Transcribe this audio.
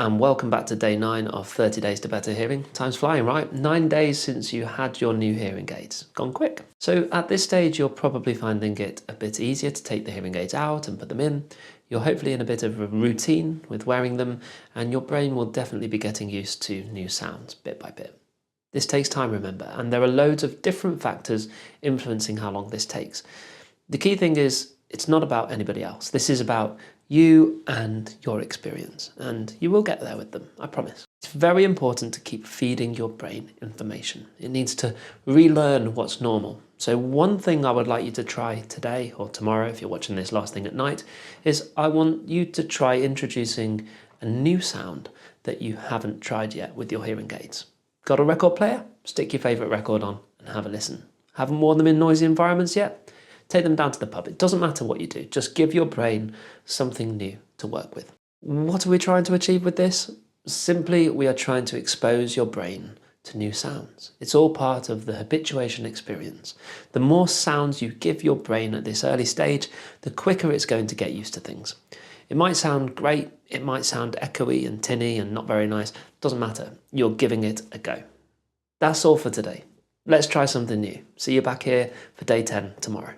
and welcome back to day 9 of 30 Days to Better Hearing. Time's flying, right? 9 days since you had your new hearing aids. Gone quick. So at this stage, you're probably finding it a bit easier to take the hearing aids out and put them in. You're hopefully in a bit of a routine with wearing them, and your brain will definitely be getting used to new sounds bit by bit. This takes time, remember, and there are loads of different factors influencing how long this takes. The key thing is, it's not about anybody else. This is about you and your experience, and you will get there with them, I promise. It's very important to keep feeding your brain information. It needs to relearn what's normal. So one thing I would like you to try today or tomorrow, if you're watching this last thing at night, is I want you to try introducing a new sound that you haven't tried yet with your hearing aids. Got a record player? Stick your favourite record on and have a listen. Haven't worn them in noisy environments yet? Take them down to the pub. It doesn't matter what you do. Just give your brain something new to work with. What are we trying to achieve with this? Simply, we are trying to expose your brain to new sounds. It's all part of the habituation experience. The more sounds you give your brain at this early stage, the quicker it's going to get used to things. It might sound great, it might sound echoey and tinny and not very nice. Doesn't matter. You're giving it a go. That's all for today. Let's try something new. See you back here for day 10 tomorrow.